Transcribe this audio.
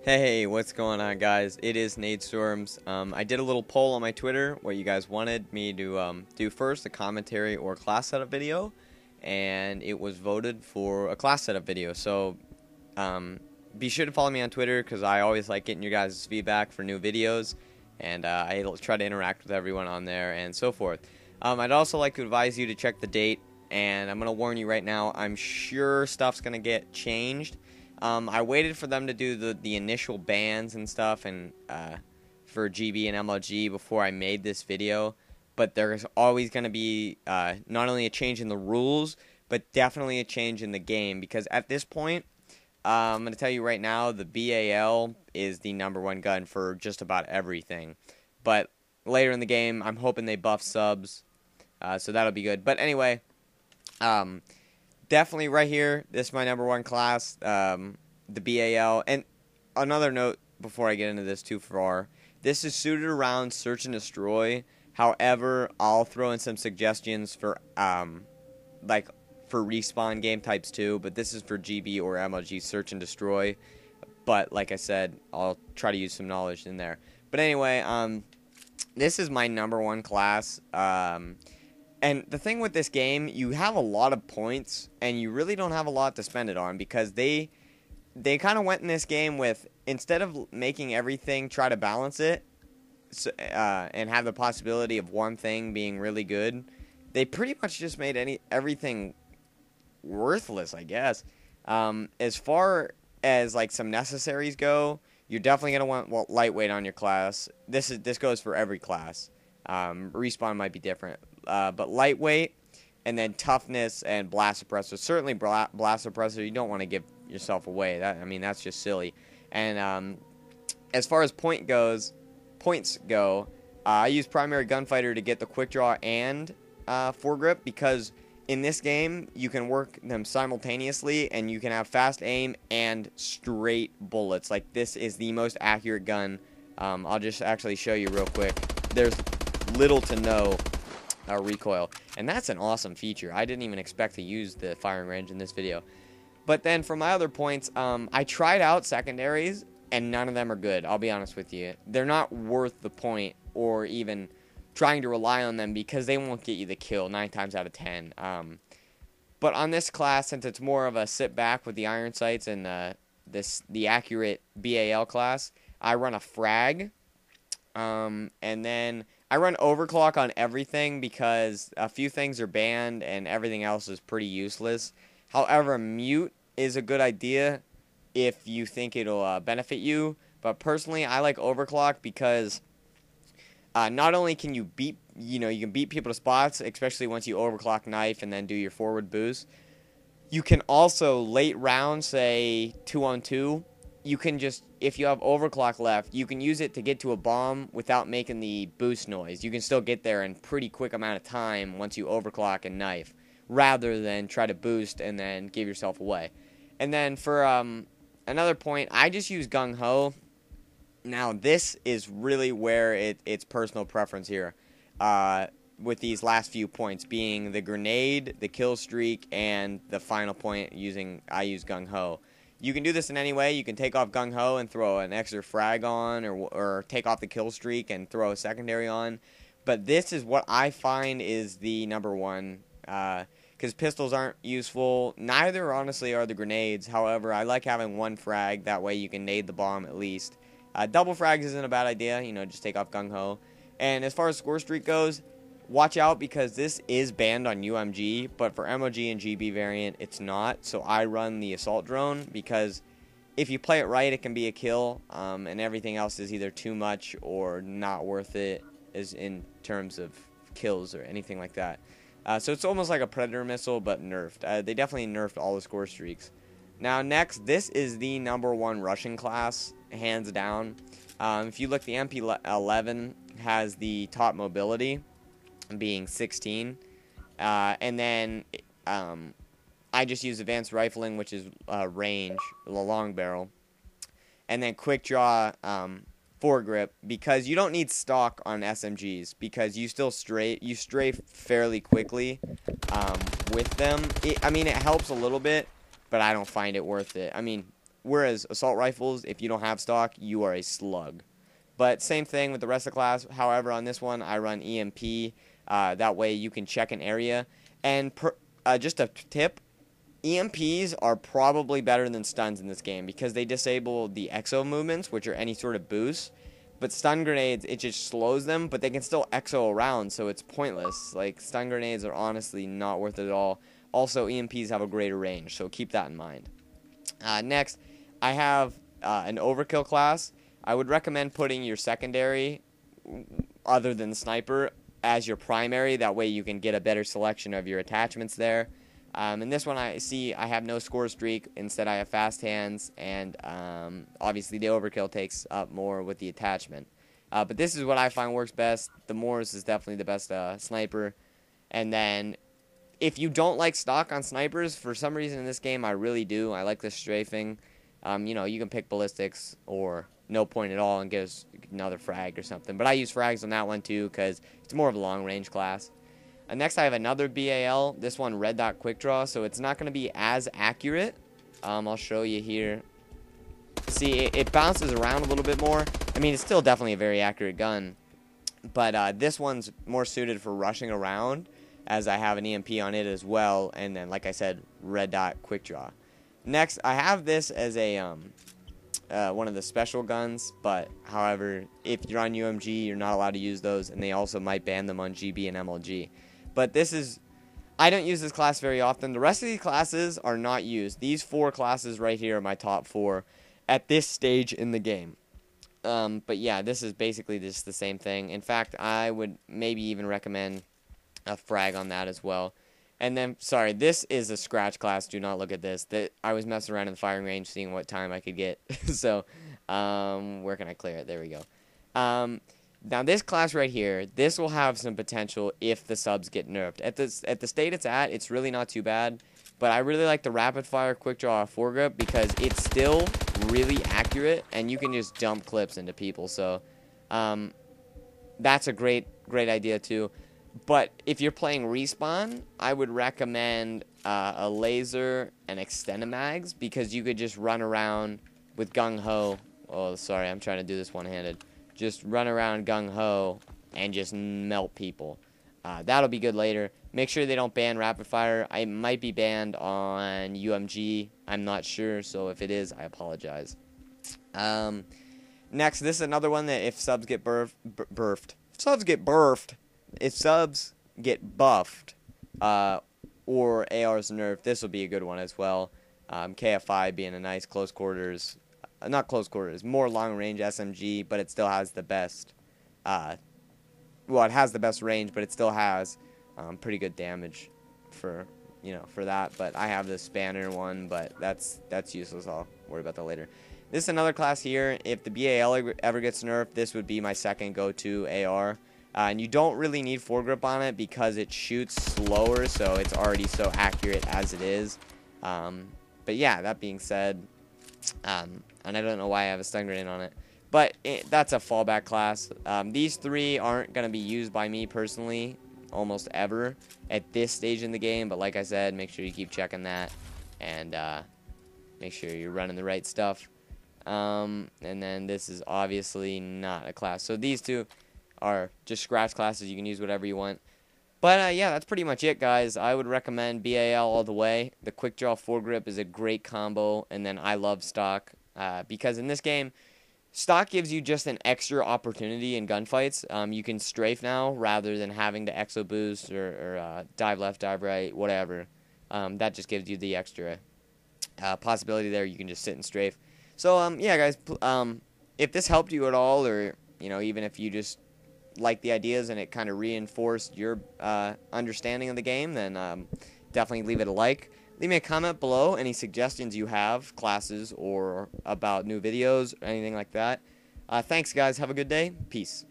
Hey, what's going on, guys? It is Nate Storms. I did a little poll on my Twitter what you guys wanted me to do first, a commentary or class setup video, and it was voted for a class setup video. So be sure to follow me on Twitter because I always like getting your guys' feedback for new videos, and I try to interact with everyone on there and so forth. I'd also like to advise you to check the date, and I'm going to warn you right now, I'm sure stuff's going to get changed. I waited for them to do the initial bans and stuff and for GB and MLG before I made this video, but there's always going to be not only a change in the rules, but definitely a change in the game, because at this point, I'm going to tell you right now, the BAL is the #1 gun for just about everything, but later in the game, I'm hoping they buff subs, so that'll be good. But anyway, definitely right here, this is my #1 class, the BAL. And another note before I get into this too far, this is suited around search and destroy. However, I'll throw in some suggestions for like for respawn game types too, but this is for GB or MLG search and destroy. But like I said, I'll try to use some knowledge in there. But anyway, this is my #1 class. And the thing with this game, you have a lot of points, and you really don't have a lot to spend it on, because they kind of went in this game with, instead of making everything try to balance it, and have the possibility of one thing being really good, they pretty much just made everything worthless, I guess. As far as like some necessaries go, you're definitely gonna want lightweight on your class. This goes for every class. Respawn might be different. But lightweight, and then toughness and blast suppressor. Certainly blast suppressor, you don't want to give yourself away. That's just silly. And as far as points go, I use primary gunfighter to get the quick draw and foregrip, because in this game you can work them simultaneously, and you can have fast aim and straight bullets. Like, this is the most accurate gun. I'll just actually show you real quick. There's little to no recoil, and that's an awesome feature. I didn't even expect to use the firing range in this video. But then for my other points, I tried out secondaries, and none of them are good. I'll be honest with you. They're not worth the point, or even trying to rely on them, because they won't get you the kill 9 times out of 10. But on this class, since it's more of a sit back with the iron sights and the accurate BAL class, I run a frag, and then I run overclock on everything, because a few things are banned and everything else is pretty useless. However, mute is a good idea if you think it'll benefit you. But personally, I like overclock because not only can you beat people to spots, especially once you overclock knife and then do your forward boost. You can also late round, say 2-on-2. You can just, if you have overclock left, you can use it to get to a bomb without making the boost noise. You can still get there in pretty quick amount of time once you overclock and knife, rather than try to boost and then give yourself away. And then for another point, I just use gung ho. Now this is really where it's personal preference here, with these last few points being the grenade, the kill streak, and the final point I use gung ho. You can do this in any way. You can take off gung ho and throw an extra frag on, or take off the kill streak and throw a secondary on. But this is what I find is the #1, because pistols aren't useful. Neither, honestly, are the grenades. However, I like having one frag. That way you can nade the bomb at least. Double frags isn't a bad idea. Just take off gung ho. And as far as score streak goes, watch out, because this is banned on UMG, but for MLG and GB variant, it's not. So I run the assault drone, because if you play it right, it can be a kill, and everything else is either too much or not worth it, as in terms of kills or anything like that. So it's almost like a Predator missile, but nerfed. They definitely nerfed all the score streaks. Now next, this is the #1 Russian class, hands down. If you look, the MP11 has the top mobility, being 16, and then I just use advanced rifling, which is range, the long barrel, and then quick draw, foregrip, because you don't need stock on SMGs, because you stray fairly quickly with them. It helps a little bit, but I don't find it worth it. Whereas assault rifles, if you don't have stock, you are a slug. But same thing with the rest of the class. However, on this one, I run EMP. That way you can check an area. And just a tip, EMPs are probably better than stuns in this game because they disable the exo movements, which are any sort of boost. But stun grenades, it just slows them, but they can still exo around, so it's pointless. Like, stun grenades are honestly not worth it at all. Also, EMPs have a greater range, so keep that in mind. Next, I have an overkill class. I would recommend putting your secondary, other than sniper, as your primary. That way you can get a better selection of your attachments there. In this one, I have no score streak. Instead, I have fast hands, and obviously the overkill takes up more with the attachment. But this is what I find works best. The Morse is definitely the best sniper. And then, if you don't like stock on snipers, for some reason in this game, I really do. I like the strafing. You know, you can pick ballistics or no point at all and get another frag or something. But I use frags on that one too because it's more of a long-range class. Next, I have another BAL. This one, red dot quick draw, so it's not going to be as accurate. I'll show you here. See, it bounces around a little bit more. I mean, it's still definitely a very accurate gun. But this one's more suited for rushing around, as I have an EMP on it as well. And then, like I said, red dot quick draw. Next, I have this as a one of the special guns. But, however, if you're on UMG, you're not allowed to use those. And they also might ban them on GB and MLG. But this is, I don't use this class very often. The rest of these classes are not used. These 4 classes right here are my top 4 at this stage in the game. But yeah, this is basically just the same thing. In fact, I would maybe even recommend a frag on that as well. And then, sorry, this is a scratch class. Do not look at this. I was messing around in the firing range, seeing what time I could get. So, where can I clear it? There we go. Now, this class right here, this will have some potential if the subs get nerfed. At the state it's at, it's really not too bad. But I really like the rapid-fire quick-draw foregrip because it's still really accurate, and you can just dump clips into people. So, that's a great idea, too. But if you're playing Respawn, I would recommend a laser and Extendamags because you could just run around with gung-ho. Oh, sorry, I'm trying to do this one-handed. Just run around gung-ho and just melt people. That'll be good later. Make sure they don't ban rapid fire. It might be banned on UMG. I'm not sure, so if it is, I apologize. Next, this is another one that if subs get if subs get buffed, or AR's nerfed, this will be a good one as well. KFI being a nice close quarters, not close quarters, more long-range SMG, but it still has the best, well, it has the best range, but it still has pretty good damage for that. But I have the spanner one, but that's useless. I'll worry about that later. This is another class here. If the BAL ever gets nerfed, this would be my second go-to AR. And you don't really need foregrip on it because it shoots slower, so it's already so accurate as it is. But yeah, that being said, and I don't know why I have a stun grenade on it, but that's a fallback class. These 3 aren't going to be used by me personally almost ever at this stage in the game, but like I said, make sure you keep checking that and make sure you're running the right stuff. And then this is obviously not a class. So these 2 are just scratch classes. You can use whatever you want. But yeah, that's pretty much it, guys. I would recommend BAL all the way. The quick draw foregrip is a great combo, and then I love stock because in this game, stock gives you just an extra opportunity in gunfights. You can strafe now rather than having to exo boost or dive left, dive right, whatever. That just gives you the extra possibility there. You can just sit and strafe. So yeah, guys, if this helped you at all, or even if you just like the ideas and it kind of reinforced your understanding of the game, then definitely leave it a like. Leave me a comment below any suggestions you have, classes, or about new videos or anything like that. Thanks, guys. Have a good day. Peace.